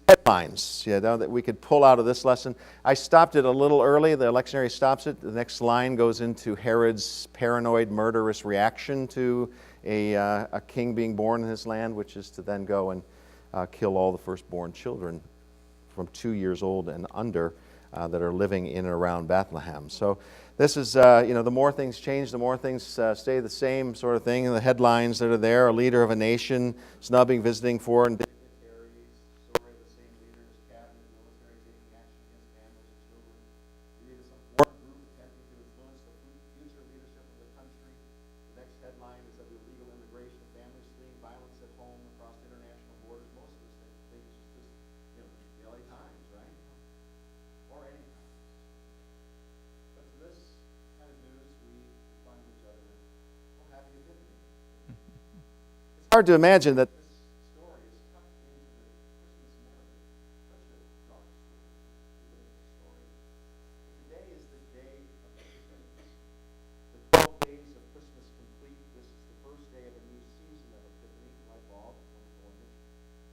headlines, that we could pull out of this lesson. I stopped it a little early. The lectionary stops it. The next line goes into Herod's paranoid, murderous reaction to a king being born in his land, which is to then go and kill all the firstborn children from 2 years old and under that are living in and around Bethlehem. So this is, the more things change, the more things stay the same sort of thing. And the headlines that are there: a leader of a nation snubbing visiting foreign dignitaries, story of the same leader's cabinet, military taking action against families and children. Leader of some foreign group attempting to influence the future leadership of the country. The next headline is of illegal immigration, families fleeing violence at home across international borders. Most of us think it's just the LA Times, right? Or any Times. But to this kind of news, we find each other with, well, happy Epiphany. It's hard to imagine that this story is tucked into the Christmas narrative. Such a dark story. Today is the day of Epiphany. The 12 days of Christmas complete. This is the first day of a new season of Epiphany, like all the wonderful image,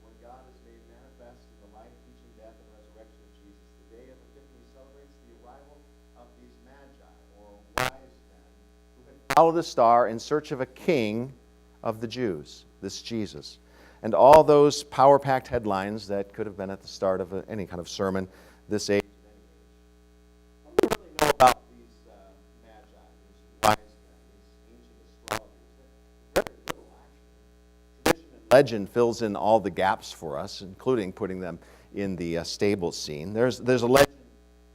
when God is made manifest in the life, teaching, death, and resurrection of Jesus. The day of Epiphany celebrates the arrival of these magi, or wise men, who had followed the star in search of a king of the Jews, this Jesus. And all those power-packed headlines that could have been at the start of any kind of sermon this age. What do we really know about these magi, these wise men, these ancient astrologers? Very little, actually. Tradition and legend fills in all the gaps for us, including putting them in the stable scene. There's a legend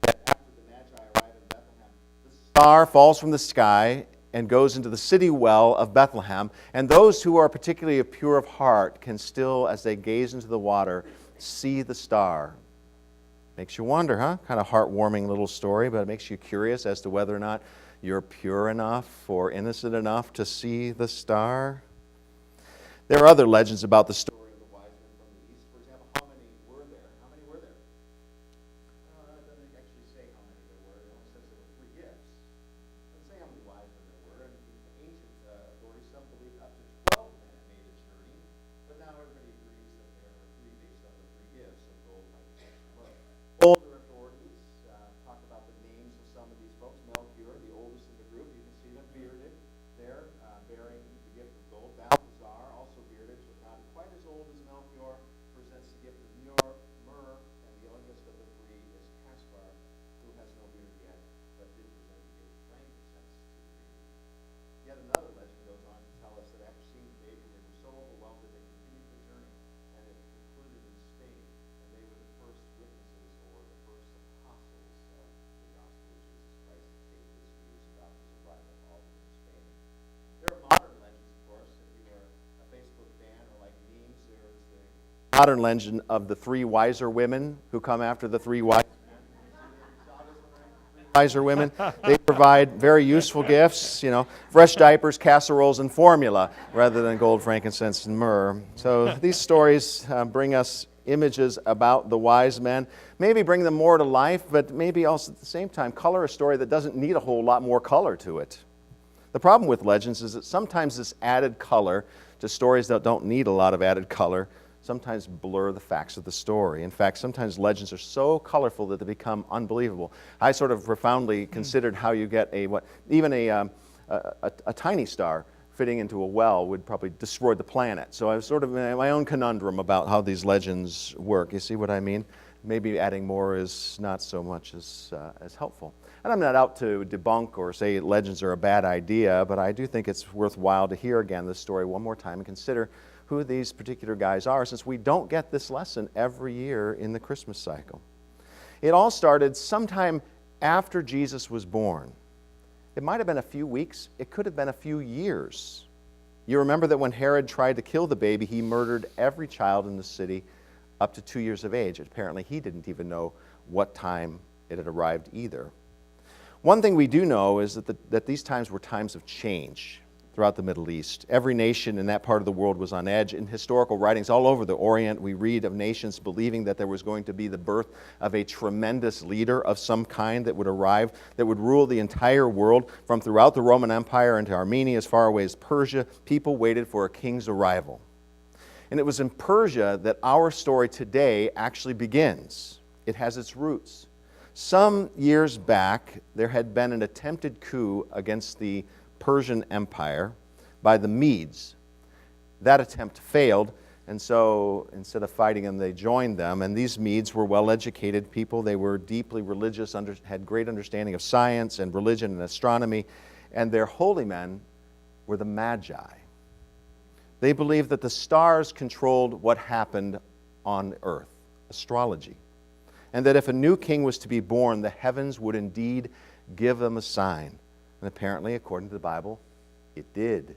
that after the magi arrive in Bethlehem, the star falls from the sky and goes into the city well of Bethlehem, and those who are particularly pure of heart can still, as they gaze into the water, see the star. Makes you wonder, huh? Kind of heartwarming little story, but it makes you curious as to whether or not you're pure enough or innocent enough to see the star. There are other legends about the story of the wise men from the east. For example, how many were there? It doesn't actually say how many there were. It only says there were 3 gifts. It doesn't say how many wise men there were. And ancient authorities, some believe up to 12 men made a journey. But now everybody agrees that there were 3 based on the 3 gifts of gold, frankincense, and myrrh. Older authorities talk about the names of some of these folks. Melchior, the oldest in the group, you can see them bearded there, bearing the gift of gold. Balthazar, also bearded, but not quite as old as Melchior, presents the gift of myrrh, and the youngest of the 3 is Caspar, who has no beard yet, but did present the gift of frankincense to the baby. Yet another legend goes on to tell us that after seeing the baby, they were so overwhelmed that they continued the journey, and it concluded in Spain, and they were the first witnesses or the first apostles of the gospel of Jesus Christ to take this news about his arrival all over Spain. There are modern legends, of course. If you are a Facebook fan or like memes, there is the modern legend of the 3 wiser women who come after the 3 wise men. Wiser women. They provide very useful gifts, fresh diapers, casseroles, and formula, rather than gold, frankincense, and myrrh. So these stories bring us images about the wise men, maybe bring them more to life, but maybe also at the same time color a story that doesn't need a whole lot more color to it. The problem with legends is that sometimes this added color to stories that don't need a lot of added color sometimes blur the facts of the story. In fact, sometimes legends are so colorful that they become unbelievable. I sort of profoundly considered how you get even a tiny star fitting into a well would probably destroy the planet. So I was sort of in my own conundrum about how these legends work. You see what I mean? Maybe adding more is not so much as helpful. And I'm not out to debunk or say legends are a bad idea, but I do think it's worthwhile to hear again this story one more time and consider who these particular guys are, since we don't get this lesson every year in the Christmas cycle. It all started sometime after Jesus was born. It might have been a few weeks. It could have been a few years. You remember that when Herod tried to kill the baby, he murdered every child in the city up to 2 years of age. Apparently, he didn't even know what time it had arrived either. One thing we do know is that these times were times of change throughout the Middle East. Every nation in that part of the world was on edge. In historical writings all over the Orient, we read of nations believing that there was going to be the birth of a tremendous leader of some kind that would arrive, that would rule the entire world from throughout the Roman Empire into Armenia as far away as Persia. People waited for a king's arrival. And it was in Persia that our story today actually begins. It has its roots. Some years back, there had been an attempted coup against the Persian Empire by the Medes. That attempt failed, and so instead of fighting them, they joined them. And these Medes were well-educated people. They were deeply religious, had great understanding of science and religion and astronomy, and their holy men were the Magi. They believed that the stars controlled what happened on earth, astrology, and that if a new king was to be born, the heavens would indeed give them a sign. And apparently, according to the Bible, it did.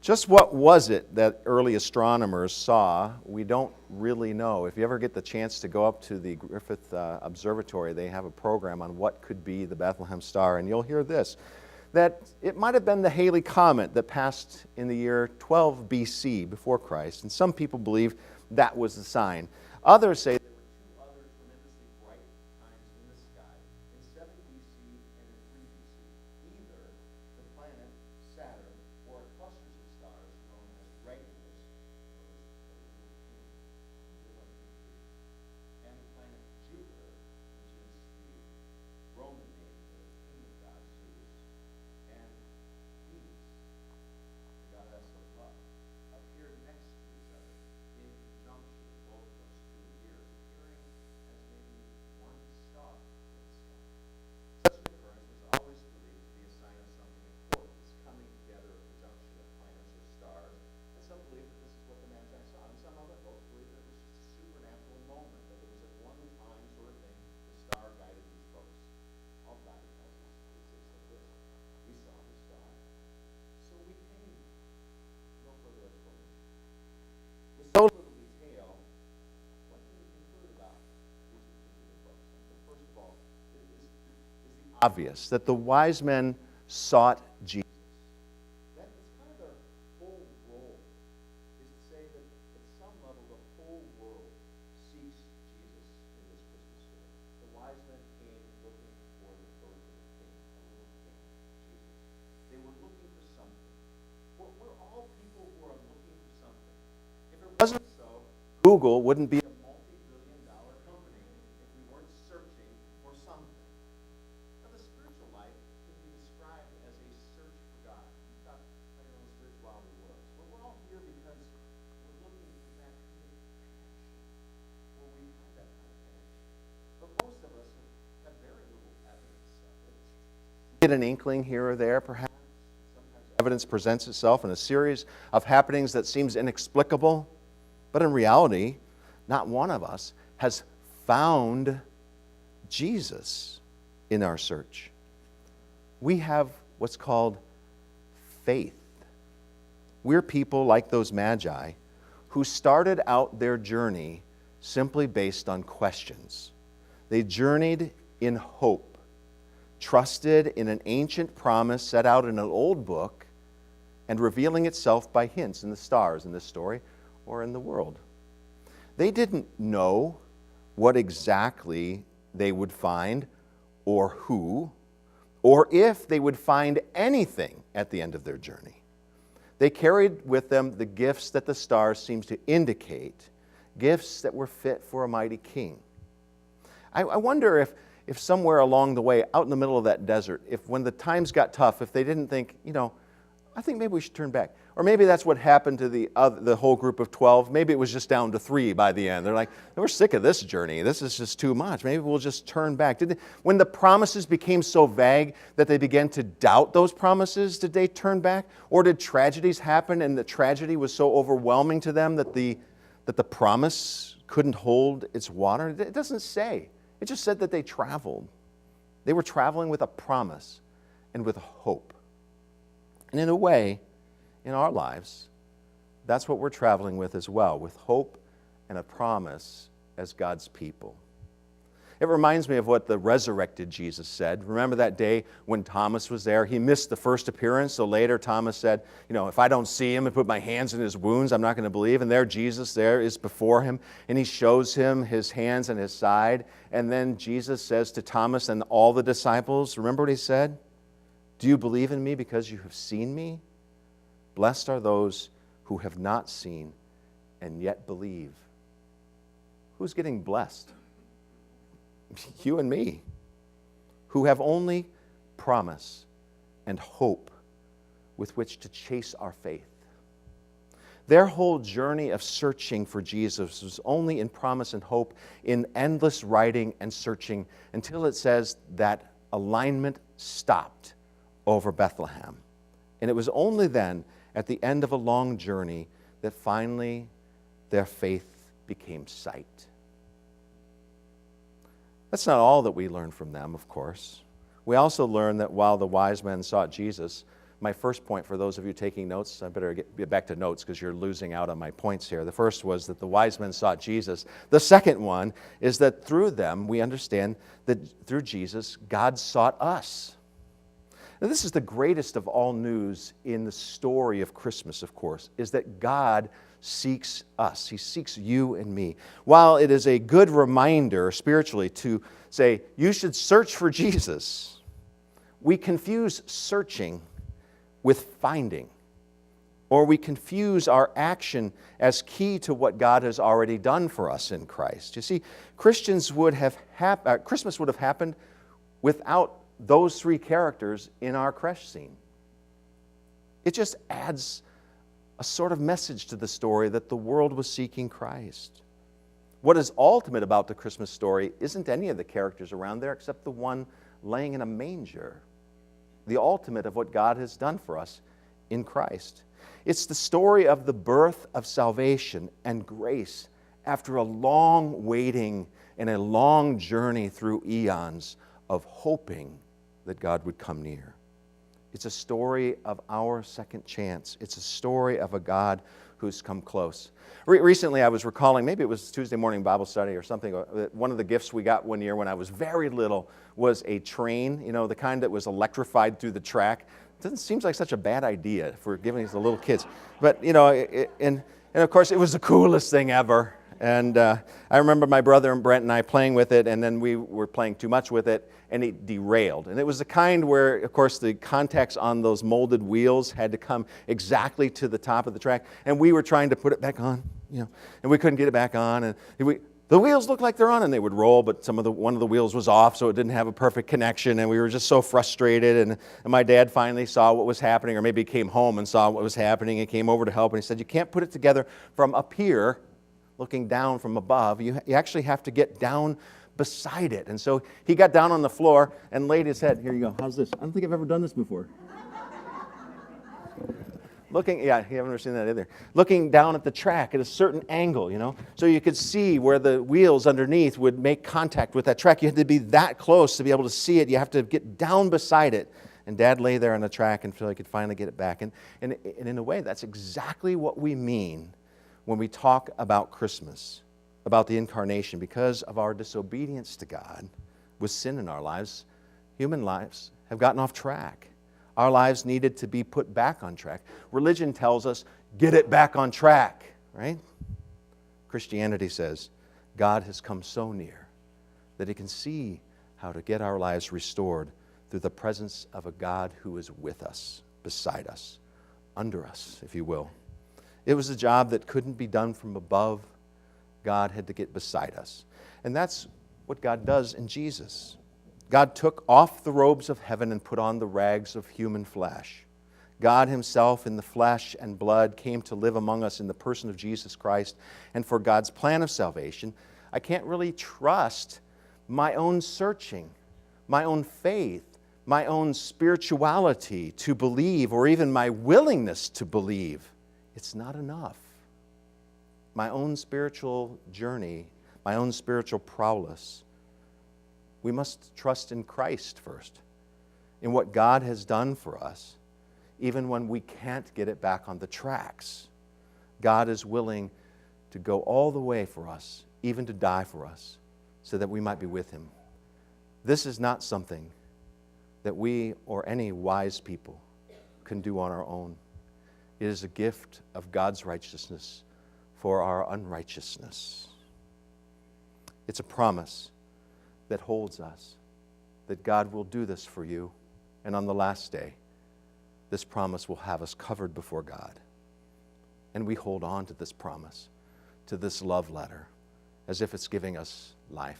Just what was it that early astronomers saw? We don't really know. If you ever get the chance to go up to the Griffith Observatory, they have a program on what could be the Bethlehem star, and you'll hear this, that it might have been the Halley Comet that passed in the year 12 BC, before Christ, and some people believe that was the sign. Others say there were two other tremendously bright times in the sky, in 7 BC and in 3 BC, either the planet Saturn or clusters of stars known as Regulus, and the planet Jupiter, which is the Roman name for the king of gods, Zeus, and Venus, the goddess of love, appeared next to each other in conjunction with both of those 2 years, appearing as maybe one star in the sky. Such an occurrence was always believed to be a sign of something important, this coming together of conjunction of planets or stars, and some believe that this is what the Magi saw, and some other folks believe that it was just a supernatural moment, that it was a one-time sort of thing, the star guided these folks. All the Bible tells us is this: we saw the star, so we came. No further explanation. With so little detail, what can we conclude about these particular folks? So first of all, it is the obvious that the wise men sought Jesus. That is kind of their whole role, is to say that at some level the whole world seeks Jesus in this Christmas story. The wise men came looking for the birth of a king, a little king, Jesus. They were looking for something. We're all people who are looking for something. If it wasn't so, Google wouldn't be a multi-billion-dollar company if we weren't searching for something. Now, the spiritual life can be described as a search for God. You thought how your own spirituality works. Well, we're all here because we're looking for that kind of connection. Well, we have that kind of connection. But most of us have very little evidence of it. We get an inkling here or there, perhaps. Sometimes evidence presents itself in a series of happenings that seems inexplicable. But in reality, not one of us has found Jesus in our search. We have what's called faith. We're people like those Magi who started out their journey simply based on questions. They journeyed in hope, trusted in an ancient promise set out in an old book and revealing itself by hints in the stars in this story or in the world. They didn't know what exactly they would find or who, or if they would find anything at the end of their journey. They carried with them the gifts that the stars seemed to indicate, gifts that were fit for a mighty king. I wonder if somewhere along the way, out in the middle of that desert, if when the times got tough, if they didn't think, I think maybe we should turn back. Or maybe that's what happened to the whole group of 12. Maybe it was just down to 3 by the end. They're like, we're sick of this journey. This is just too much. Maybe we'll just turn back. When the promises became so vague that they began to doubt those promises, did they turn back? Or did tragedies happen and the tragedy was so overwhelming to them that the promise couldn't hold its water? It doesn't say. It just said that they traveled. They were traveling with a promise and with hope. And in a way, in our lives, that's what we're traveling with as well, with hope and a promise as God's people. It reminds me of what the resurrected Jesus said. Remember that day when Thomas was there? He missed the first appearance, so later Thomas said, if I don't see him and put my hands in his wounds, I'm not going to believe. And there Jesus there is before him, and he shows him his hands and his side. And then Jesus says to Thomas and all the disciples, remember what he said? Do you believe in me because you have seen me? Blessed are those who have not seen and yet believe. Who's getting blessed? You and me, who have only promise and hope with which to chase our faith. Their whole journey of searching for Jesus was only in promise and hope, in endless writing and searching, until it says that alignment stopped over Bethlehem. And it was only then, at the end of a long journey, that finally their faith became sight. That's not all that we learn from them, of course. We also learn that while the wise men sought Jesus, my first point for those of you taking notes, I better get back to notes because you're losing out on my points here. The first was that the wise men sought Jesus. The second one is that through them, we understand that through Jesus, God sought us. Now, this is the greatest of all news in the story of Christmas, of course, is that God seeks us. He seeks you and me. While it is a good reminder spiritually to say, you should search for Jesus, we confuse searching with finding, or we confuse our action as key to what God has already done for us in Christ. You see, Christmas would have happened without those three characters in our creche scene. It just adds a sort of message to the story that the world was seeking Christ. What is ultimate about the Christmas story isn't any of the characters around there except the one laying in a manger. The ultimate of what God has done for us in Christ. It's the story of the birth of salvation and grace after a long waiting and a long journey through eons of hoping that God would come near. It's a story of our second chance. It's a story of a God who's come close. Recently, I was recalling, maybe it was Tuesday morning Bible study or something, one of the gifts we got one year when I was very little was a train, the kind that was electrified through the track. It doesn't seem like such a bad idea if we're giving these to little kids. But, and of course, it was the coolest thing ever. And I remember my brother and Brent and I playing with it, and then we were playing too much with it, and it derailed. And it was the kind where, of course, the contacts on those molded wheels had to come exactly to the top of the track, and we were trying to put it back on, and we couldn't get it back on. And the wheels looked like they're on, and they would roll, but one of the wheels was off, so it didn't have a perfect connection, and we were just so frustrated. And my dad finally saw what was happening, or maybe he came home and saw what was happening and came over to help, and he said, "You can't put it together from up here, looking down from above. You actually have to get down beside it." And so he got down on the floor and laid his head. Here you go. How's this? I don't think I've ever done this before. You haven't ever seen that either. Looking down at the track at a certain angle, so you could see where the wheels underneath would make contact with that track. You had to be that close to be able to see it. You have to get down beside it. And Dad lay there on the track until he could finally get it back. And in a way, that's exactly what we mean when we talk about Christmas, about the incarnation. Because of our disobedience to God, with sin in our lives, human lives have gotten off track. Our lives needed to be put back on track. Religion tells us, get it back on track, right? Christianity says, God has come so near that He can see how to get our lives restored through the presence of a God who is with us, beside us, under us, if you will. It was a job that couldn't be done from above. God had to get beside us. And that's what God does in Jesus. God took off the robes of heaven and put on the rags of human flesh. God Himself in the flesh and blood came to live among us in the person of Jesus Christ. And for God's plan of salvation, I can't really trust my own searching, my own faith, my own spirituality to believe, or even my willingness to believe. It's not enough. My own spiritual journey, my own spiritual prowess. We must trust in Christ first, in what God has done for us, even when we can't get it back on the tracks. God is willing to go all the way for us, even to die for us, so that we might be with Him. This is not something that we or any wise people can do on our own. It is a gift of God's righteousness for our unrighteousness. It's a promise that holds us, that God will do this for you, and on the last day, this promise will have us covered before God. And we hold on to this promise to this love letter, as if it's giving us life.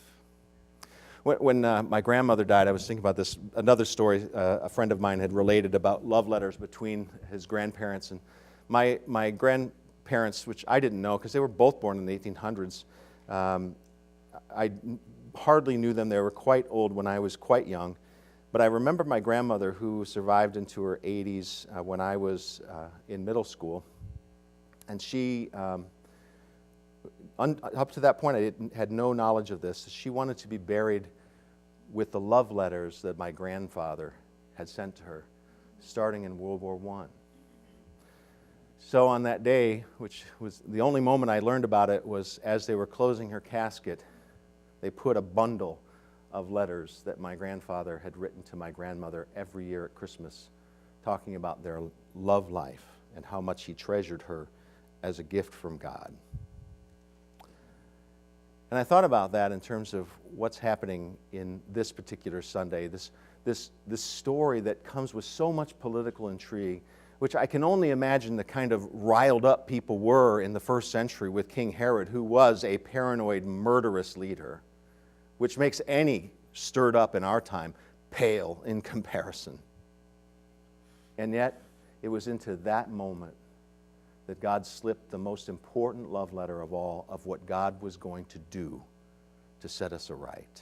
When my grandmother died, I was thinking about this. Another story a friend of mine had related about love letters between his grandparents. And my grandparents, which I didn't know because they were both born in the 1800s, I hardly knew them. They were quite old when I was quite young. But I remember my grandmother, who survived into her 80s when I was in middle school. And she, up to that point, I had no knowledge of this. She wanted to be buried with the love letters that my grandfather had sent to her, starting in World War I. So on that day, which was the only moment I learned about it, was as they were closing her casket, they put a bundle of letters that my grandfather had written to my grandmother every year at Christmas, talking about their love life and how much he treasured her as a gift from God. And I thought about that in terms of what's happening in this particular Sunday, this story that comes with so much political intrigue, which I can only imagine the kind of riled up people were in the first century with King Herod, who was a paranoid, murderous leader, which makes any stirred up in our time pale in comparison. And yet, it was into that moment that God slipped the most important love letter of all of what God was going to do to set us aright.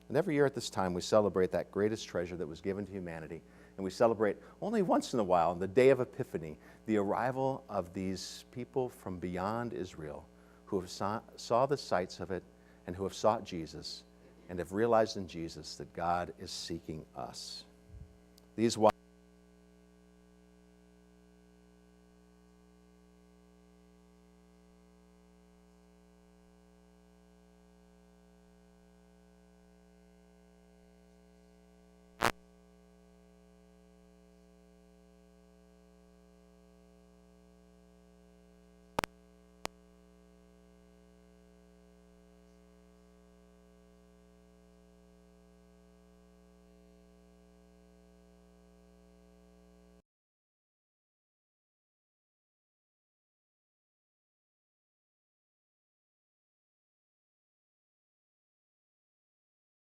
And every year at this time, we celebrate that greatest treasure that was given to humanity. And we celebrate only once in a while, on the day of Epiphany, the arrival of these people from beyond Israel who have saw the sights of it and who have sought Jesus and have realized in Jesus that God is seeking us. These